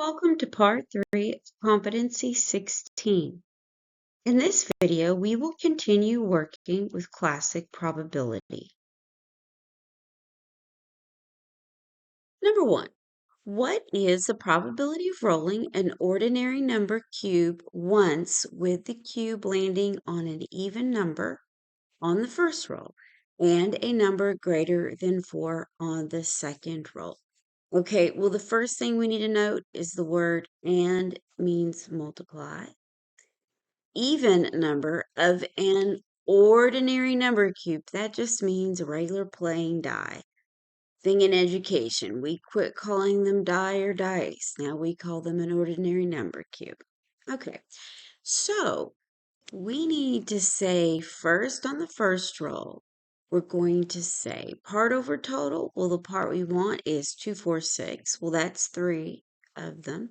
Welcome to part 3 of Competency 16. In this video, we will continue working with classic probability. Number 1. What is the probability of rolling an ordinary number cube once with the cube landing on an even number on the first roll and a number greater than 4 on the second roll? Okay, well, the first thing we need to note is the word and means multiply. Even number of an ordinary number cube. That just means a regular plain die. Thing in education, we quit calling them die or dice. Now we call them an ordinary number cube. Okay, so we need to say first on the first roll, we're going to say part over total. Well, the part we want is 2, 4, 6. Well, that's 3 of them.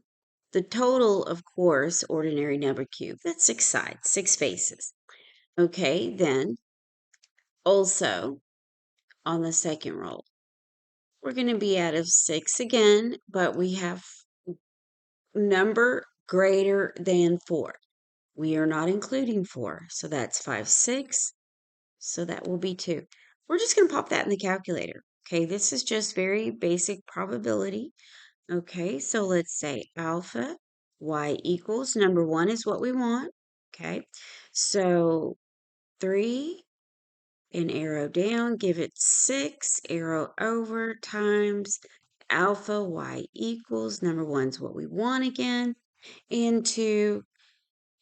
The total, of course, ordinary number cube, that's 6 sides, 6 faces. Okay, then also on the second roll, we're going to be out of 6 again, but we have number greater than 4. We are not including 4, so that's 5, 6. So that will be 2. We're just going to pop that in the calculator. Okay, this is just very basic probability. Okay, so let's say alpha y equals, number 1 is what we want. Okay, so 3, and arrow down, give it 6, arrow over, times alpha y equals, number 1's what we want again, and 2,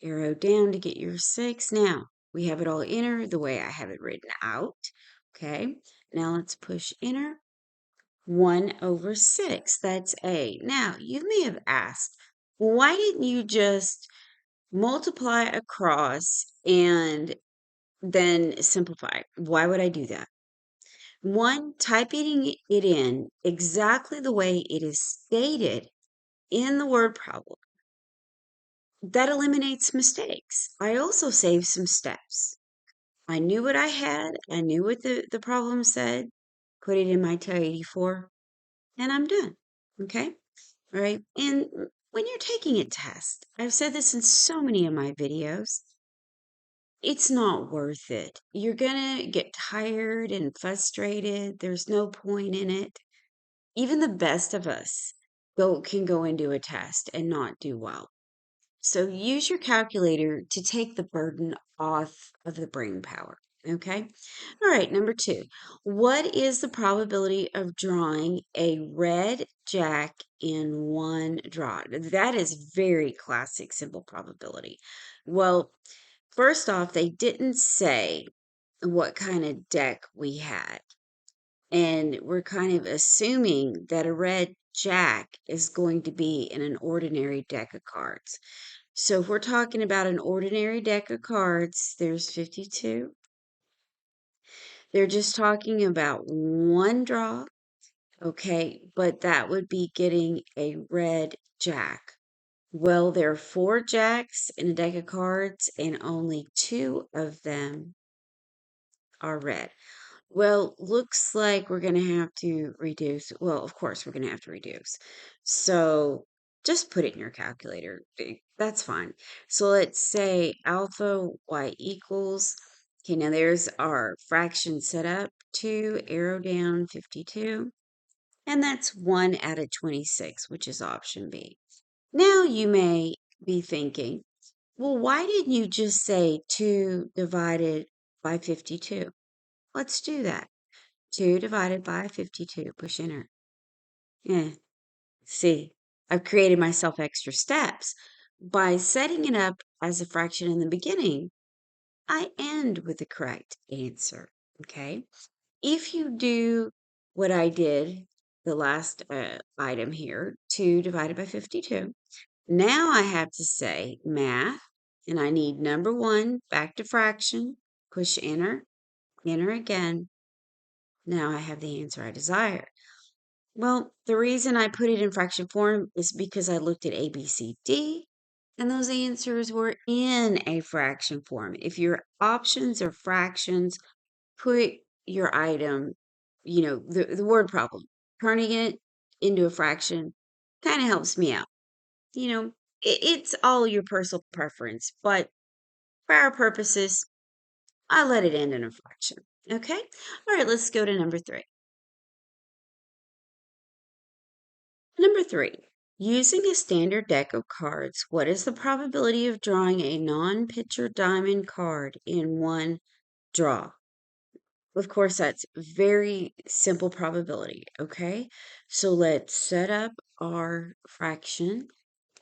arrow down to get your 6. Now, we have it all enter the way I have it written out. Okay, now let's push enter. 1 over 6, that's A. Now, you may have asked, why didn't you just multiply across and then simplify? Why would I do that? 1, typing it in exactly the way it is stated in the word problem. That eliminates mistakes. I also saved some steps. I knew what I had. I knew what the problem said. Put it in my TI-84, and I'm done. Okay? All right? And when you're taking a test, I've said this in so many of my videos, it's not worth it. You're going to get tired and frustrated. There's no point in it. Even the best of us can go into a test and not do well. So use your calculator to take the burden off of the brain power. Okay. All right. Number 2. What is the probability of drawing a red jack in one draw? That is very classic simple probability. Well, first off, they didn't say what kind of deck we had. And we're kind of assuming that a red jack is going to be in an ordinary deck of cards. So if we're talking about an ordinary deck of cards, there's 52. They're just talking about one draw, okay? But that would be getting a red jack. Well, there are 4 jacks in a deck of cards, and only 2 of them are red. Well, looks like we're going to have to reduce. Well, of course, we're going to have to reduce. So just put it in your calculator. That's fine. So let's say alpha y equals, okay, now there's our fraction set up, 2, arrow down, 52. And that's 1 out of 26, which is option B. Now you may be thinking, well, why didn't you just say 2 divided by 52? Let's do that. 2 divided by 52. Push enter. Yeah. See, I've created myself extra steps. By setting it up as a fraction in the beginning, I end with the correct answer. Okay. If you do what I did, the last item here, 2 divided by 52, now I have to say math, and I need number 1 back to fraction. Push enter, enter again. Now I have the answer I desire. Well, the reason I put it in fraction form is because I looked at A, B, C, D, and those answers were in a fraction form. If your options are fractions, put your item, the word problem, turning it into a fraction kind of helps me out. it's all your personal preference, but for our purposes, I let it end in a fraction. Okay? All right, let's go to number 3. Number 3, using a standard deck of cards, what is the probability of drawing a non-pitcher diamond card in one draw? Of course, that's very simple probability, okay? So let's set up our fraction.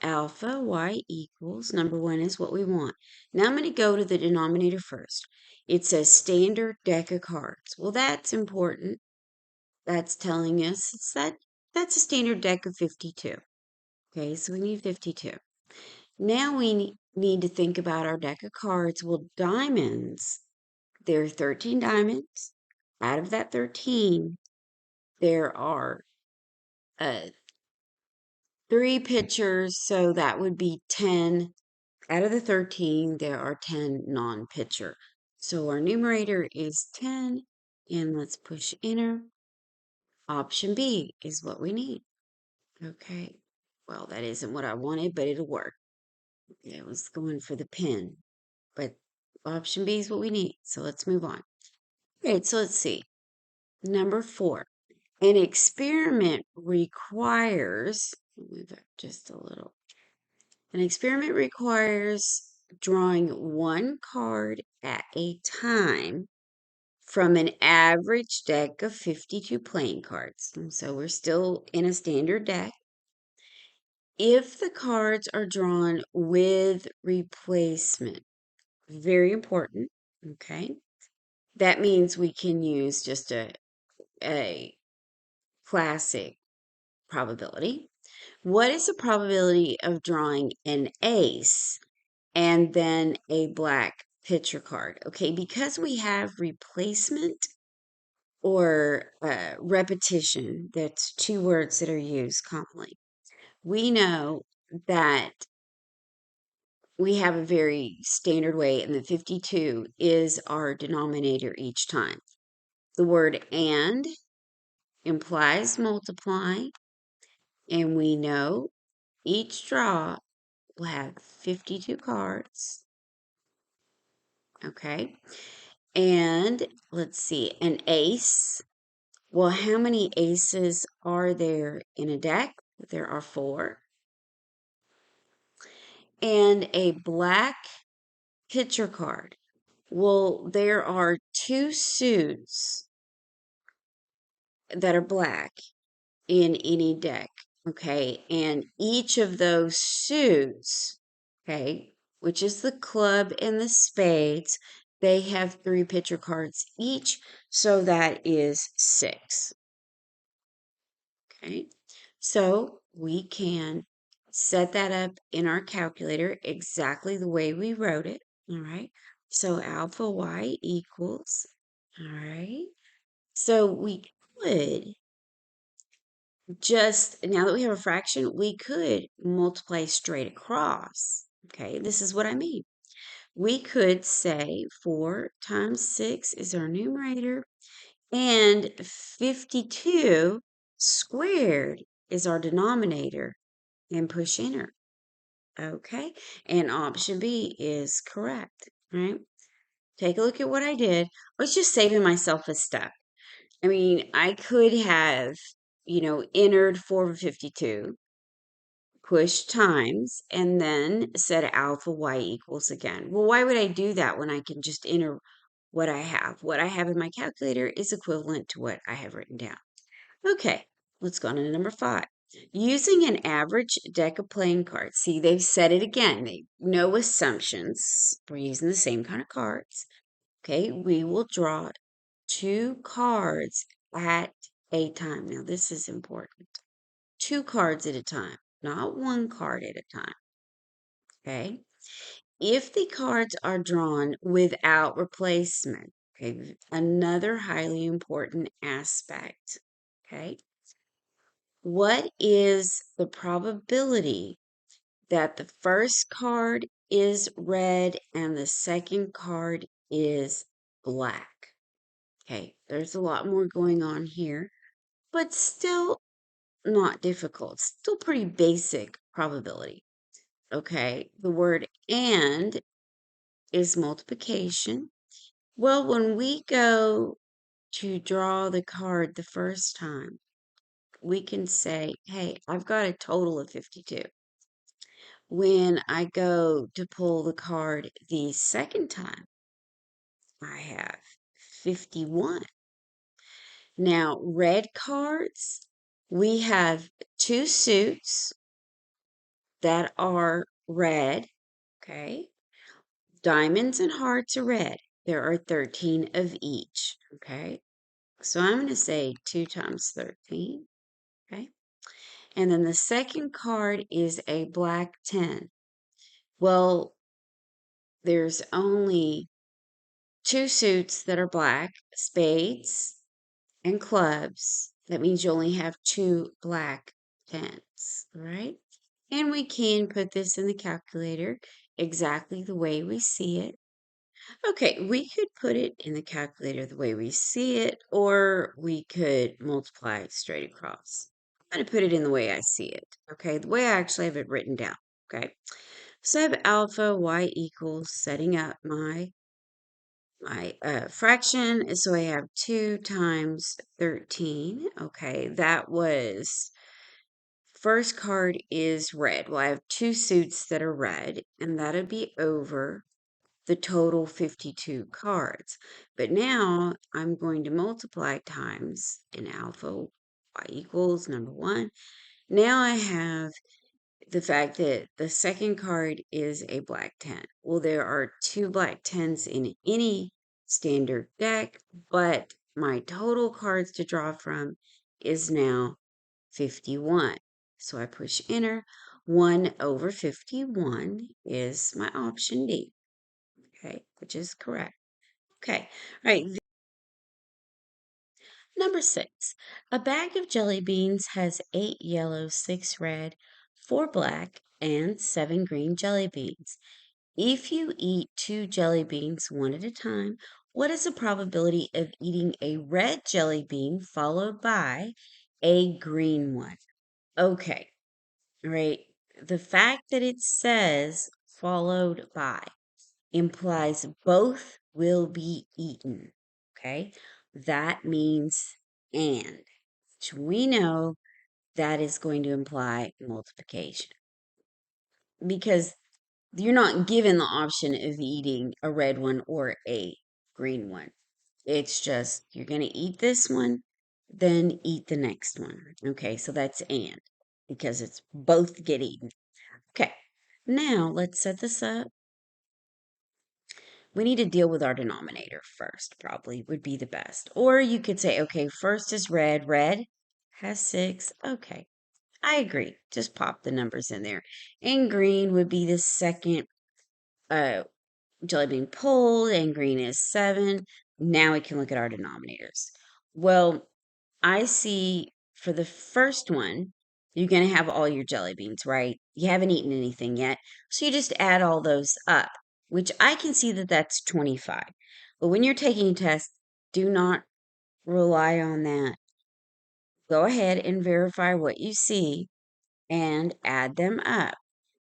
Alpha y equals, number 1 is what we want. Now I'm going to go to the denominator first. It says standard deck of cards. Well, that's important. That's telling us that's a standard deck of 52. Okay, so we need 52. Now we need to think about our deck of cards. Well, diamonds, there are 13 diamonds. Out of that 13, there are uh, 3 pitchers, so that would be 10. Out of the 13, there are 10 non-pitcher. So our numerator is 10, and let's push enter. Option B is what we need. Okay, well, that isn't what I wanted, but it'll work. I was going for the pen, but option B is what we need. So let's move on. All right, so let's see. Number 4, an experiment requires, move it just a little. An experiment requires drawing one card at a time from an average deck of 52 playing cards. And so we're still in a standard deck. If the cards are drawn with replacement, very important, okay? That means we can use just a classic probability. What is the probability of drawing an ace and then a black picture card? Okay, because we have replacement or repetition, that's 2 words that are used commonly. We know that we have a very standard way, and the 52 is our denominator each time. The word and implies multiply, and we know each draw will have 52 cards. Okay. And let's see, an ace. Well, how many aces are there in a deck? There are 4. And a black picture card. Well, there are 2 suits that are black in any deck. Okay. And each of those suits, okay, which is the club and the spades, they have 3 picture cards each. So that is 6. Okay, so we can set that up in our calculator exactly the way we wrote it. All right, so alpha y equals, all right, so we could just, now that we have a fraction, we could multiply straight across. Okay, this is what I mean. We could say 4 times 6 is our numerator, and 52 squared is our denominator, and push enter. Okay, and option B is correct, right? Take a look at what I did. I was just saving myself a step. I mean, I could have, entered 4 over 52, push times, and then set alpha y equals again. Well, why would I do that when I can just enter what I have? What I have in my calculator is equivalent to what I have written down. Okay, let's go on to number 5. Using an average deck of playing cards. See, they've said it again. No assumptions. We're using the same kind of cards. Okay, we will draw 2 cards at a time. Now, this is important. 2 cards at a time, not 1 card at a time. Okay, if the cards are drawn without replacement, okay, another highly important aspect. Okay, what is the probability that the first card is red and the second card is black? Okay, there's a lot more going on here, but still not difficult. Still pretty basic probability. Okay, the word and is multiplication. Well, when we go to draw the card the first time, we can say, hey, I've got a total of 52. When I go to pull the card the second time, I have 51. Now, red cards, we have two suits that are red, okay? Diamonds and hearts are red. There are 13 of each, okay? So I'm going to say 2 times 13, okay? And then the second card is a black 10. Well, there's only two suits that are black, spades and clubs. That means you only have two black 10s, right? And we can put this in the calculator exactly the way we see it. Okay, we could put it in the calculator the way we see it, or we could multiply it straight across. I'm going to put it in the way I see it, okay? The way I actually have it written down, okay? So I have alpha y equals setting up my fraction. So I have 2 times 13. Okay, that was first card is red. Well, I have two suits that are red, and that'll be over the total 52 cards. But now I'm going to multiply times in alpha y equals number 1. Now I have the fact that the second card is a black 10. Well, there are two black 10s in any standard deck, but my total cards to draw from is now 51. So I push enter. 1 over 51 is my option D, okay, which is correct. Okay, all right. Number 6. A bag of jelly beans has 8 yellow, 6 red, 4 black, and 7 green jelly beans. If you eat 2 jelly beans one at a time, what is the probability of eating a red jelly bean followed by a green one? Okay, right. The fact that it says followed by implies both will be eaten. Okay, that means and, which we know that is going to imply multiplication because you're not given the option of eating a red one or a green one. It's just you're going to eat this one, then eat the next one. Okay, so that's and because it's both get eaten. Okay, now let's set this up. We need to deal with our denominator first, probably would be the best. Or you could say, okay, first is red. Red has 6. Okay, I agree. Just pop the numbers in there. And green would be the second uh, jelly bean pulled, and green is 7. Now we can look at our denominators. Well, I see for the first one, you're going to have all your jelly beans, right? You haven't eaten anything yet. So you just add all those up, which I can see that that's 25. But when you're taking a test, do not rely on that. Go ahead and verify what you see and add them up.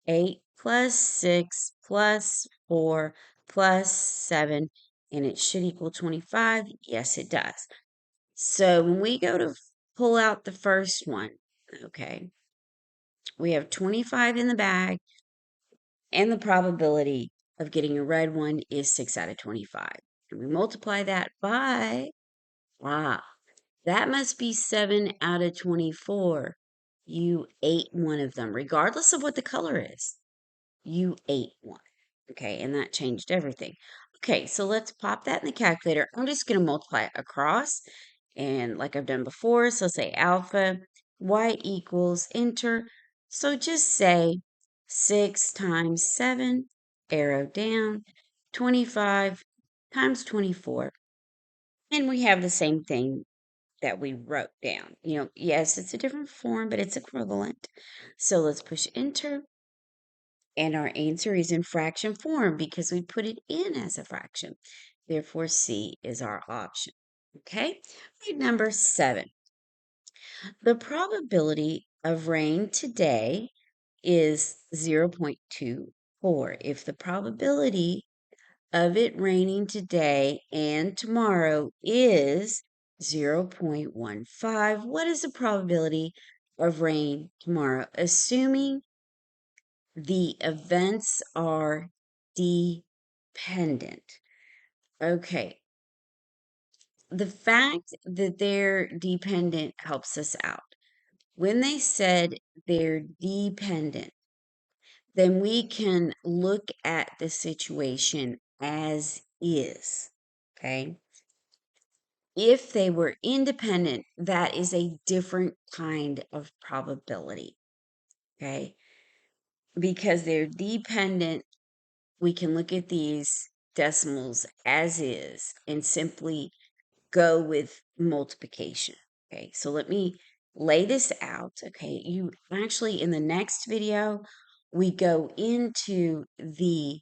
8 plus 6 plus 4 plus 7, and it should equal 25. Yes, it does. So when we go to pull out the first one, okay, we have 25 in the bag, and the probability of getting a red one is 6 out of 25. And we multiply that by, wow, that must be 7 out of 24. You ate one of them, regardless of what the color is. You ate one. Okay, and that changed everything. Okay, so let's pop that in the calculator. I'm just going to multiply it across, and like I've done before, so say alpha y equals enter. So just say 6 times 7, arrow down, 25 times 24. And we have the same thing that we wrote down. Yes, it's a different form, but it's equivalent. So let's push enter. And our answer is in fraction form because we put it in as a fraction. Therefore, C is our option. Okay? Right, number 7. The probability of rain today is 0.24. If the probability of it raining today and tomorrow is 0.15, what is the probability of rain tomorrow, assuming the events are dependent? Okay, the fact that they're dependent helps us out. When they said they're dependent, then we can look at the situation as is. Okay. If they were independent, that is a different kind of probability. Okay. Because they're dependent, we can look at these decimals as is and simply go with multiplication. Okay, so let me lay this out. Okay, you actually, in the next video, we go into the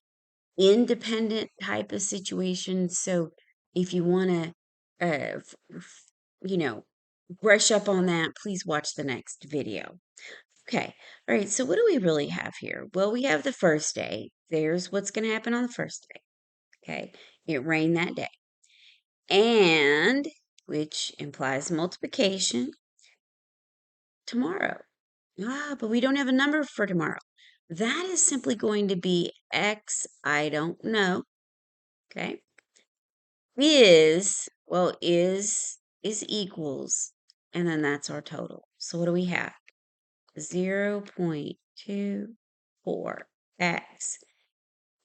independent type of situation. So if you want to, you know, brush up on that, please watch the next video. Okay, all right, so what do we really have here? Well, we have the first day. There's what's going to happen on the first day. Okay, it rained that day. And, which implies multiplication, tomorrow. But we don't have a number for tomorrow. That is simply going to be X, I don't know. Okay. Well, is equals, and then that's our total. So what do we have? 0.24 X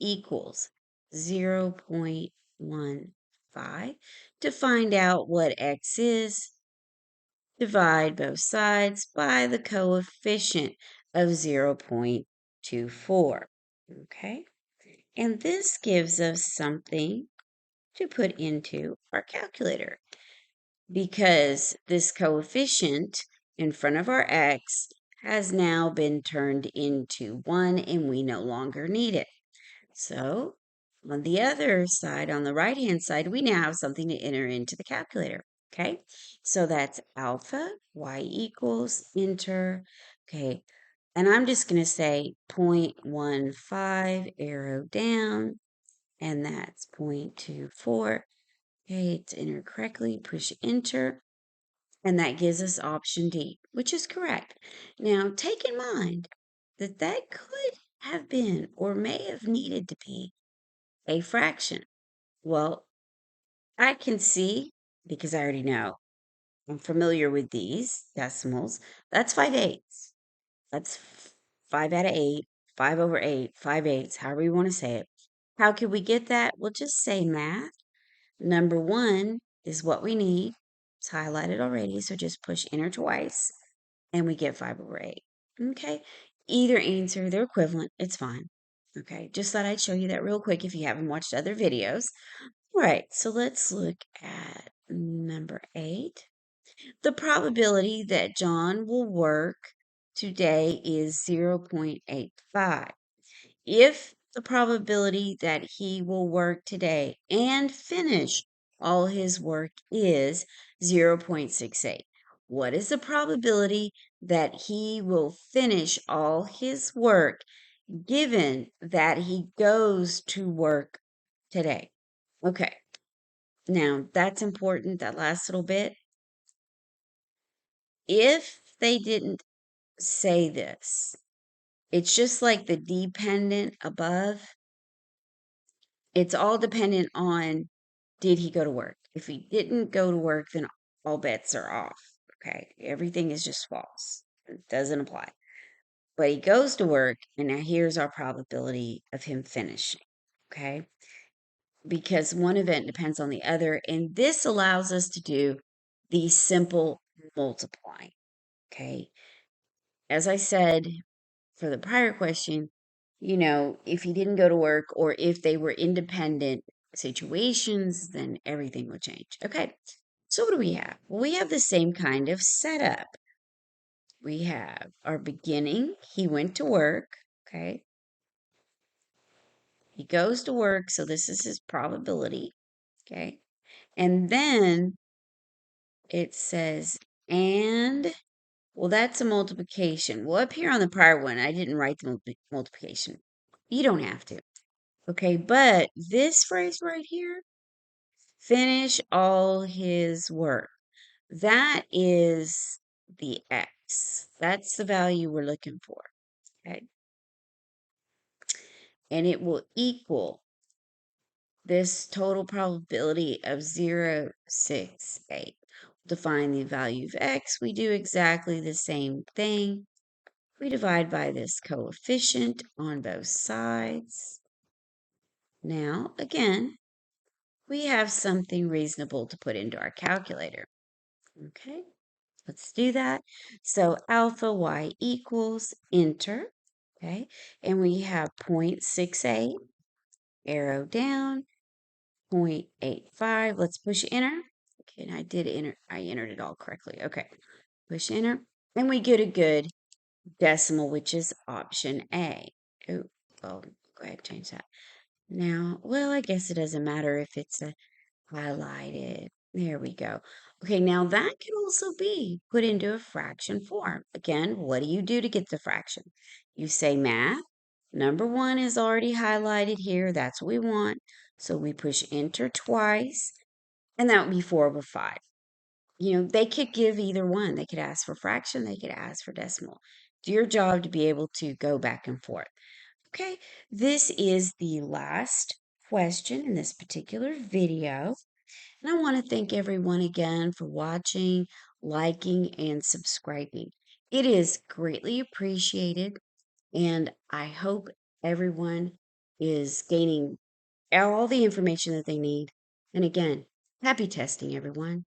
equals 0.15. To find out what X is, divide both sides by the coefficient of 0.24. Okay? And this gives us something to put into our calculator because this coefficient in front of our x has now been turned into 1 and we no longer need it. So on the other side, on the right-hand side, we now have something to enter into the calculator. Okay, so that's alpha, y equals, enter. Okay, and I'm just going to say 0.15, arrow down, and that's 0.24. Okay, to enter correctly, push enter, and that gives us option D, which is correct. Now, take in mind that that could have been or may have needed to be a fraction. Well, I can see, because I already know, I'm familiar with these decimals. That's 5/8. That's 5 out of 8, 5 over 8, 5/8, however you want to say it. How could we get that? We'll just say math. Number 1 is what we need. It's highlighted already, so just push enter twice, and we get 5 over 8. Okay? Either answer, they're equivalent. It's fine. Okay, just thought I'd show you that real quick if you haven't watched other videos. All right, so let's look at number 8. The probability that John will work today is 0.85. If the probability that he will work today and finish all his work is 0.68, what is the probability that he will finish all his work given that he goes to work today? Okay. Now, that's important, that last little bit. If they didn't say this, it's just like the dependent above. It's all dependent on, did he go to work? If he didn't go to work, then all bets are off. Okay. Everything is just false. It doesn't apply. But he goes to work, and now here's our probability of him finishing. Okay. Because one event depends on the other. And this allows us to do the simple multiplying. Okay. As I said for the prior question, if he didn't go to work or if they were independent situations, then everything would change. Okay. So what do we have? Well, we have the same kind of setup. We have our beginning. He went to work. Okay. He goes to work. So this is his probability. Okay. And then it says, and Well, that's a multiplication. Well, up here on the prior one, I didn't write the multiplication. You don't have to. Okay, but this phrase right here, finish all his work. That is the x. That's the value we're looking for. Okay. And it will equal this total probability of 0, 6, 8. To find the value of x, we do exactly the same thing. We divide by this coefficient on both sides. Now, again, we have something reasonable to put into our calculator. Okay, let's do that. So alpha y equals, enter. Okay, and we have 0.68, arrow down, 0.85. Let's push enter. Okay, and I entered it all correctly. Okay, push enter, and we get a good decimal, which is option A. Oh, well, go ahead and change that. Now, well, I guess it doesn't matter if it's a highlighted. There we go. Okay, now that can also be put into a fraction form. Again, what do you do to get the fraction? You say math. Number one is already highlighted here. That's what we want. So we push enter twice, and that would be 4/5. They could give either one. They could ask for fraction, they could ask for decimal. It's your job to be able to go back and forth. Okay, this is the last question in this particular video. And I want to thank everyone again for watching, liking, and subscribing. It is greatly appreciated, and I hope everyone is gaining all the information that they need. And again, happy testing, everyone.